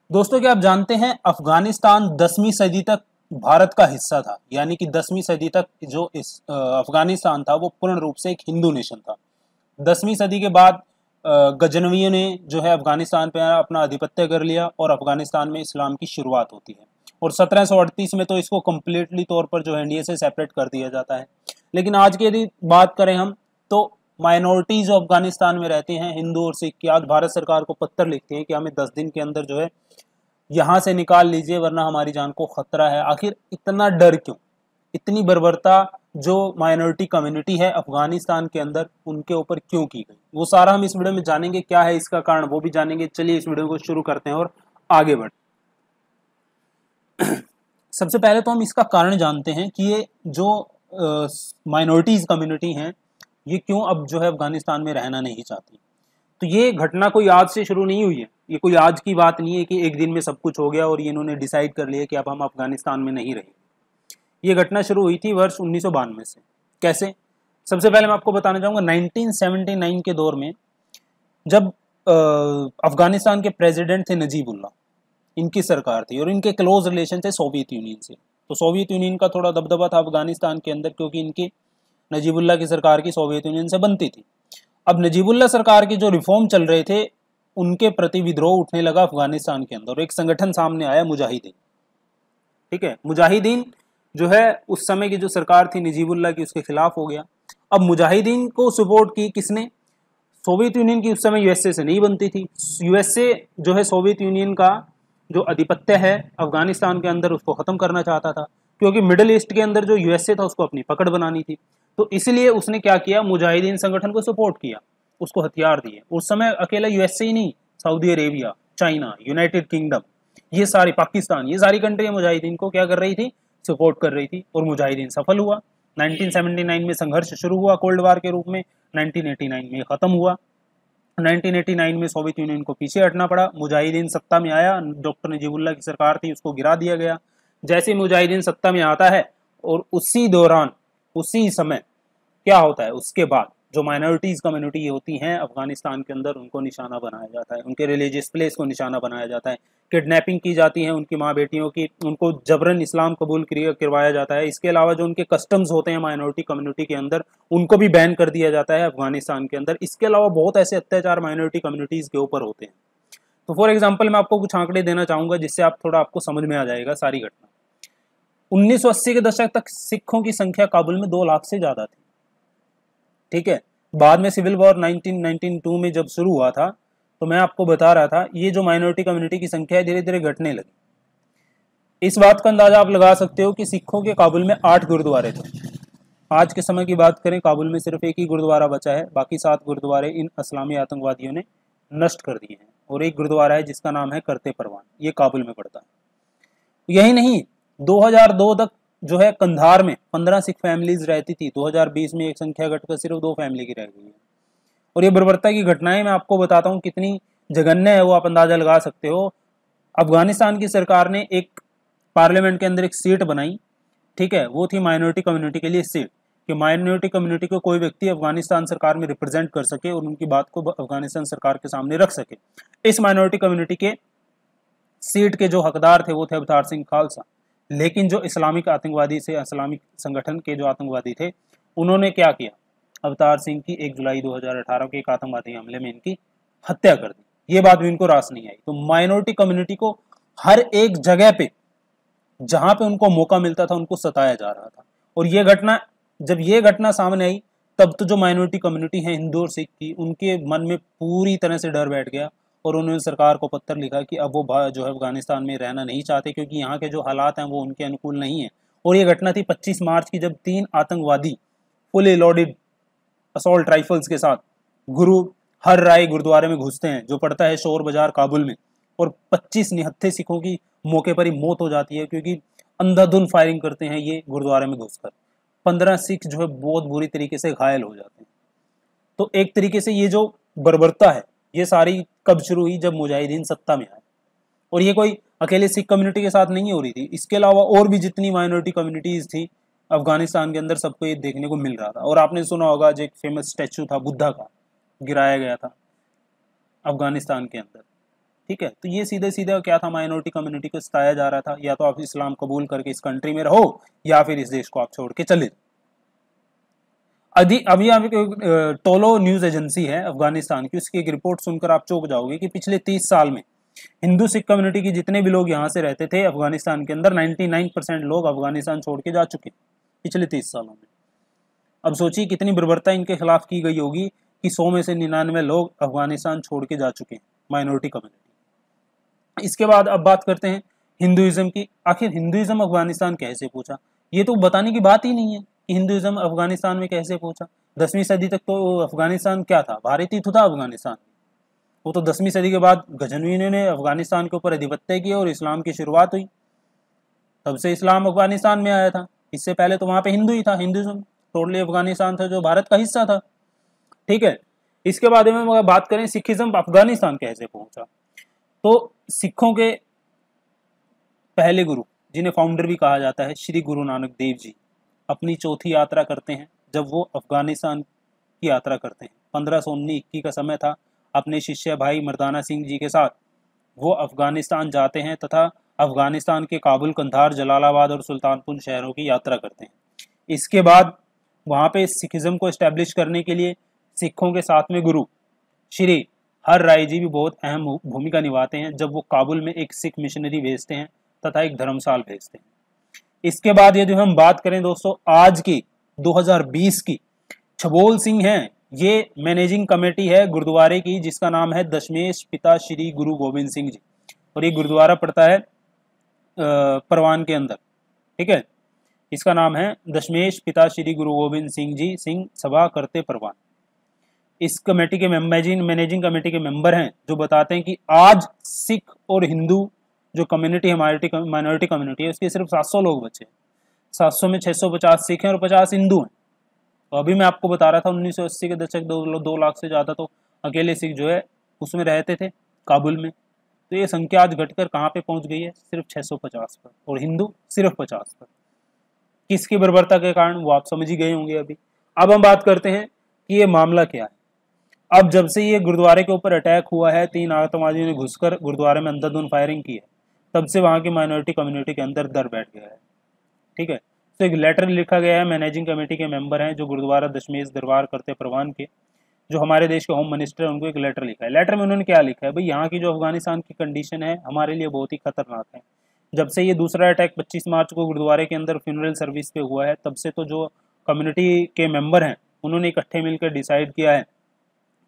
दोस्तों क्या आप जानते हैं अफगानिस्तान 10वीं सदी तक भारत का हिस्सा था। यानी कि 10वीं सदी तक जो अफगानिस्तान था वो पूर्ण रूप से एक हिंदू नेशन था। 10वीं सदी के बाद गजनवियों ने जो है अफगानिस्तान पर अपना आधिपत्य कर लिया और अफगानिस्तान में इस्लाम की शुरुआत होती है। और 1738 में तो इसको कम्प्लीटली तौर पर जो है इंडिया से सेपरेट कर दिया जाता है। लेकिन आज की यदि बात करें हम तो माइनॉरिटीज जो अफगानिस्तान में रहते हैं हिंदू और सिख की आज भारत सरकार को पत्र लिखते हैं कि हमें 10 दिन के अंदर जो है यहाँ से निकाल लीजिए वरना हमारी जान को खतरा है। आखिर इतना डर क्यों, इतनी बर्बरता जो माइनॉरिटी कम्युनिटी है अफगानिस्तान के अंदर उनके ऊपर क्यों की गई, वो सारा हम इस वीडियो में जानेंगे। क्या है इसका कारण वो भी जानेंगे। चलिए इस वीडियो को शुरू करते हैं और आगे बढ़। सबसे पहले तो हम इसका कारण जानते हैं कि ये जो माइनॉरिटीज कम्युनिटी हैं ये क्यों अब जो है अफगानिस्तान में रहना नहीं चाहती। तो ये घटना कोई आज से शुरू नहीं हुई है, ये कोई आज की बात नहीं है कि एक दिन में सब कुछ हो गया और ये इन्होंने डिसाइड कर लिया कि अब हम अफगानिस्तान में नहीं रहे। ये घटना शुरू हुई थी वर्ष 1992 से। कैसे? सबसे पहले मैं आपको बताना चाहूँगा 1979 के दौर में जब अफगानिस्तान के प्रेसिडेंट थे नजीबुल्ला, इनकी सरकार थी और इनके क्लोज रिलेशन थे सोवियत यूनियन से। तो सोवियत यूनियन का थोड़ा दबदबा था अफगानिस्तान के अंदर क्योंकि इनकी नजीबुल्ला की सरकार की सोवियत यूनियन से बनती थी। अब नजीबुल्ला सरकार के जो रिफॉर्म चल रहे थे उनके प्रति विद्रोह उठने लगा अफगानिस्तान के अंदर। एक संगठन सामने आया मुजाहिदीन। ठीक है, मुजाहिदीन जो है उस समय की जो सरकार थी नजीबुल्ला की उसके खिलाफ हो गया। अब मुजाहिदीन को सपोर्ट की किसने? सोवियत यूनियन की उस समय यूएसए से नहीं बनती थी। यूएसए जो है सोवियत यूनियन का जो आधिपत्य है अफगानिस्तान के अंदर उसको खत्म करना चाहता था क्योंकि मिडिल ईस्ट के अंदर जो यूएसए था उसको अपनी पकड़ बनानी थी। तो इसलिए उसने क्या किया, मुजाहिदीन संगठन को सपोर्ट किया, उसको हथियार दिए। उस समय अकेला यूएसए ही नहीं, Saudi Arabia, China, United kingdom, ये सारी, पाकिस्तान, ये सारी कंट्रियां मुजाहिदीन को क्या कर रही थी, सपोर्ट कर रही थी और मुजाहिदीन सफल हुआ। 1979 में संघर्ष शुरू हुआ कोल्ड वार के रूप में, 1989 में खत्म हुआ। 1989 में सोवियत यूनियन को पीछे हटना पड़ा, मुजाहिदीन सत्ता में आया, डॉक्टर नजीबुल्ला की सरकार थी उसको गिरा दिया गया। जैसे मुजाहिदीन सत्ता में आता है और उसी दौरान उसी समय क्या होता है, उसके बाद जो माइनॉरिटीज कम्युनिटी होती हैं अफगानिस्तान के अंदर उनको निशाना बनाया जाता है, उनके रिलीजियस प्लेस को निशाना बनाया जाता है, किडनैपिंग की जाती है उनकी माँ बेटियों की, उनको जबरन इस्लाम कबूल करवाया जाता है। इसके अलावा जो उनके कस्टम्स होते हैं माइनॉरिटी कम्युनिटी के अंदर उनको भी बैन कर दिया जाता है अफगानिस्तान के अंदर। इसके अलावा बहुत ऐसे अत्याचार माइनॉरिटी कम्युनिटीज के ऊपर होते हैं। तो फॉर एग्जाम्पल मैं आपको कुछ आंकड़े देना चाहूंगा जिससे आप थोड़ा आपको समझ में आ जाएगा सारी घटना। 1980 के दशक तक सिखों की संख्या काबुल में 2 लाख से ज्यादा थी। ठीक है, बाद में सिविल वॉर 1992 में जब शुरू हुआ था तो मैं आपको बता रहा था ये जो माइनॉरिटी कम्युनिटी की संख्या है धीरे धीरे घटने लगी। इस बात का अंदाजा आप लगा सकते हो कि सिखों के काबुल में 8 गुरुद्वारे थे। आज के समय की बात करें काबुल में सिर्फ एक ही गुरुद्वारा बचा है, बाकी 7 गुरुद्वारे इन इस्लामी आतंकवादियों ने नष्ट कर दिए हैं और एक गुरुद्वारा है जिसका नाम है करते परवान, ये काबुल में पड़ता है। यही नहीं, 2002 तक जो है कंधार में 15 सिख फैमिलीज रहती थी। 2020 में एक संख्या घटकर सिर्फ 2 फैमिली की रह गई है। और ये बर्बरता की घटनाएं मैं आपको बताता हूँ कितनी जघन्य है वो आप अंदाजा लगा सकते हो। अफगानिस्तान की सरकार ने एक पार्लियामेंट के अंदर एक सीट बनाई, ठीक है, वो थी माइनॉरिटी कम्युनिटी के लिए सीट, कि माइनॉरिटी कम्युनिटी को कोई व्यक्ति अफगानिस्तान सरकार में रिप्रेजेंट कर सके और उनकी बात को अफगानिस्तान सरकार के सामने रख सके। इस माइनॉरिटी कम्युनिटी के सीट के जो हकदार थे वो थे अवतार सिंह खालसा। लेकिन जो इस्लामिक आतंकवादी से, इस्लामिक संगठन के जो आतंकवादी थे उन्होंने क्या किया, अवतार सिंह की 1 जुलाई 2018 के एक आतंकवादी हमले में इनकी हत्या कर दी। ये बात भी इनको रास नहीं आई। तो माइनॉरिटी कम्युनिटी को हर एक जगह पे जहां पे उनको मौका मिलता था उनको सताया जा रहा था। और ये घटना, जब ये घटना सामने आई तब तो जो माइनॉरिटी कम्युनिटी है हिंदू और सिख की, उनके मन में पूरी तरह से डर बैठ गया और उन्होंने सरकार को पत्र लिखा कि अब वो जो है अफगानिस्तान में रहना नहीं चाहते क्योंकि यहाँ के जो हालात हैं वो उनके अनुकूल नहीं है। और ये घटना थी 25 मार्च की जब 3 आतंकवादी फुली लोडेड असॉल्ट राइफल्स के साथ गुरु हर राय गुरुद्वारे में घुसते हैं जो पड़ता है शोर बाजार काबुल में, और 25 निहत्थे सिखों की मौके पर ही मौत हो जाती है क्योंकि अंधाधुंध फायरिंग करते हैं ये गुरुद्वारे में घुसकर। 15 सिख जो है बहुत बुरी तरीके से घायल हो जाते हैं। तो एक तरीके से ये जो बर्बरता है ये सारी कब शुरू हुई, जब मुजाहिदीन सत्ता में आए। और ये कोई अकेले सिख कम्युनिटी के साथ नहीं हो रही थी, इसके अलावा और भी जितनी माइनॉरिटी कम्युनिटीज थी अफगानिस्तान के अंदर सबको ये देखने को मिल रहा था। और आपने सुना होगा जो एक फेमस स्टैचू था बुद्धा का, गिराया गया था अफगानिस्तान के अंदर। ठीक है, तो ये सीधे सीधे क्या था, माइनॉरिटी कम्युनिटी को सताया जा रहा था, या तो आप इस्लाम कबूल करके इस कंट्री में रहो या फिर इस देश को आप छोड़ के चले। अभी टोलो न्यूज एजेंसी है अफगानिस्तान की, उसकी एक रिपोर्ट सुनकर आप चौंक जाओगे कि पिछले 30 साल में हिंदू सिख कम्युनिटी के जितने भी लोग यहाँ से रहते थे अफगानिस्तान के अंदर, 99% लोग अफगानिस्तान छोड़ के जा चुके पिछले 30 सालों में। अब सोचिए कितनी बर्बरता इनके खिलाफ की गई होगी कि 100 में से 99 लोग अफगानिस्तान छोड़ के जा चुके हैं, माइनॉरिटी कम्युनिटी। इसके बाद अब बात करते हैं हिंदुइज्म की। आखिर हिंदुइज्म अफगानिस्तान कैसे पहुंचा, ये तो बताने की बात ही नहीं है कि हिंदुइज्म अफगानिस्तान में कैसे पहुंचा। 10वीं सदी तक तो अफगानिस्तान क्या था, भारतीय था अफगानिस्तान। वो तो 10वीं सदी के बाद गजनवियों ने अफगानिस्तान के ऊपर आधिपत्य किया और इस्लाम की शुरुआत हुई, तब से इस्लाम अफगानिस्तान में आया था। इससे पहले तो वहां पे हिंदू ही था, हिंदुइज्म टोटली अफगानिस्तान था जो भारत का हिस्सा था। ठीक है, इसके बाद में अगर बात करें सिखिज्म अफगानिस्तान कैसे पहुंचा, तो सिखों के पहले गुरु जिन्हें फाउंडर भी कहा जाता है, श्री गुरु नानक देव जी अपनी चौथी यात्रा करते हैं। जब वो अफगानिस्तान की यात्रा करते हैं, 1519-21 का समय था, अपने शिष्य भाई मर्दाना सिंह जी के साथ वो अफगानिस्तान जाते हैं तथा अफगानिस्तान के काबुल, कंधार, जलालाबाद और सुल्तानपुर शहरों की यात्रा करते हैं। इसके बाद वहाँ पे सिखिज्म को एस्टेब्लिश करने के लिए सिखों के साथ में गुरु श्री हर राय जी भी बहुत अहम भूमिका निभाते हैं, जब वो काबुल में एक सिख मिशनरी भेजते हैं तथा एक धर्मशाल भेजते हैं। इसके बाद यदि हम बात करें दोस्तों आज की 2020 की, छबोल सिंह हैं, ये मैनेजिंग कमेटी है गुरुद्वारे की जिसका नाम है दशमेश पिता श्री गुरु गोविंद सिंह जी, और ये गुरुद्वारा पड़ता है परवान के अंदर। ठीक है, इसका नाम है दशमेश पिता श्री गुरु गोविंद सिंह जी सिंह सभा करते परवान। इस कमेटी के मैनेजिंग कमेटी के मेंबर हैं जो बताते हैं कि आज सिख और हिंदू जो कम्युनिटी है, माइनॉरिटी कम्युनिटी है, उसके सिर्फ 700 लोग बचे। 700 में 650 सिख हैं और 50 हिंदू हैं। तो अभी मैं आपको बता रहा था 1980 के दशक 2 लाख से ज़्यादा तो अकेले सिख जो है उसमें रहते थे काबुल में। तो ये संख्या आज घटकर कहाँ पे पहुंच गई है, सिर्फ 650 पर, और हिंदू सिर्फ 50 पर। किसकी बर्बरता के कारण, वो आप समझ ही गए होंगे अभी। अब हम बात करते हैं कि ये मामला क्या है। अब जब से ये गुरुद्वारे के ऊपर अटैक हुआ है, 3 आतंकवादियों ने घुसकर गुरुद्वारे में अंधाधुंध फायरिंग की है, तब से वहाँ की माइनॉरिटी कम्युनिटी के अंदर डर बैठ गया है। ठीक है, तो एक लेटर लिखा गया है, मैनेजिंग कमेटी के मेंबर हैं जो गुरुद्वारा दशमेश दरबार करते परवान के, जो हमारे देश के होम मिनिस्टर हैं, उनको एक लेटर लिखा है। लेटर में उन्होंने क्या लिखा है, भाई यहाँ की जो अफगानिस्तान की कंडीशन है हमारे लिए बहुत ही खतरनाक है। जब से ये दूसरा अटैक 25 मार्च को गुरुद्वारे के अंदर फ्यूनरल सर्विस पे हुआ है, तब से तो जो कम्युनिटी के मेंबर हैं उन्होंने इकट्ठे मिलकर डिसाइड किया है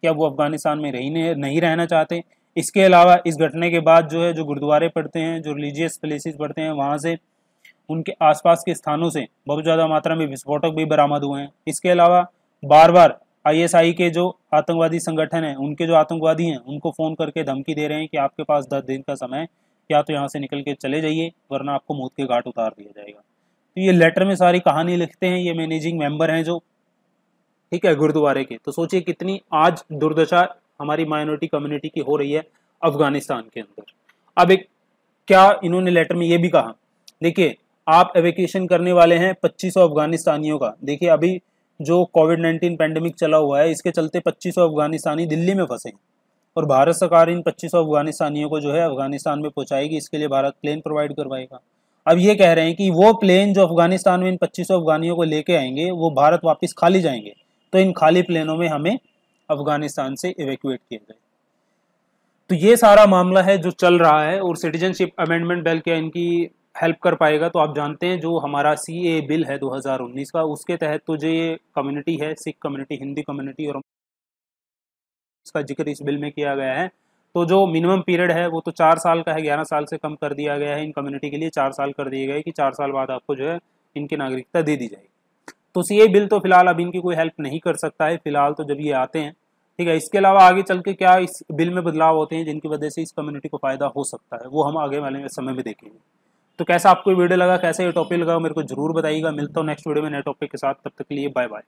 कि अब वो अफगानिस्तान में नहीं रहना चाहते। इसके अलावा इस घटना के बाद जो है, जो गुरुद्वारे पढ़ते हैं, जो रिलीजियस प्लेसेस पढ़ते हैं, वहाँ से उनके आसपास के स्थानों से बहुत ज़्यादा मात्रा में विस्फोटक भी बरामद हुए हैं। इसके अलावा बार बार ISI के जो आतंकवादी संगठन हैं, उनके जो आतंकवादी हैं, उनको फ़ोन करके धमकी दे रहे हैं कि आपके पास 10 दिन का समय, या तो यहाँ से निकल के चले जाइए वरना आपको मौत के घाट उतार दिया जाएगा। तो ये लेटर में सारी कहानी लिखते हैं ये मैनेजिंग मेंबर हैं जो, ठीक है, गुरुद्वारे के। तो सोचिए कितनी आज दुर्दशा हमारी माइनॉरिटी कम्युनिटी की हो रही है अफगानिस्तान के अंदर। अब एक क्या इन्होंने लेटर में ये भी कहा, देखिए आप एवेक्यूएशन करने वाले हैं 2500 अफगानिस्तानियों का। देखिए अभी जो कोविड-19 पैंडेमिक चला हुआ है, इसके चलते 2500 अफगानिस्तानी दिल्ली में फंसे, और भारत सरकार इन 2500 अफगानिस्तानियों को जो है अफगानिस्तान में पहुंचाएगी। इसके लिए भारत प्लेन प्रोवाइड करवाएगा। अब ये कह रहे हैं कि वो प्लेन जो अफगानिस्तान में इन 2500 अफगानियों को लेके आएंगे वो भारत वापस खाली जाएंगे, तो इन खाली प्लेनों में हमें अफगानिस्तान से इवैक्यूएट किया जाए। तो ये सारा मामला है जो चल रहा है, और सिटीजनशिप अमेंडमेंट बिल क्या इनकी हेल्प कर पाएगा। तो आप जानते हैं जो हमारा CAA बिल है 2019 का, उसके तहत तो जो ये कम्युनिटी है, सिख कम्युनिटी, हिंदी कम्युनिटी, और इसका जिक्र इस बिल में किया गया है। तो जो मिनिमम पीरियड है वो तो 4 साल का है, 11 साल से कम कर दिया गया है। इन कम्युनिटी के लिए 4 साल कर दिए गए कि 4 साल बाद आपको जो है इनकी नागरिकता दे दी जाएगी। तो CAA बिल तो फिलहाल अब इनकी कोई हेल्प नहीं कर सकता है फिलहाल, तो जब ये आते हैं, ठीक है। इसके अलावा आगे चल के क्या इस बिल में बदलाव होते हैं जिनकी वजह से इस कम्युनिटी को फायदा हो सकता है, वो हम आगे वाले समय में देखेंगे। तो कैसा आपको वीडियो लगा, कैसे ये टॉपिक लगा, मेरे को जरूर बताइएगा। मिलता हूँ नेक्स्ट वीडियो में नए टॉपिक के साथ, तब तक के लिए बाय बाय।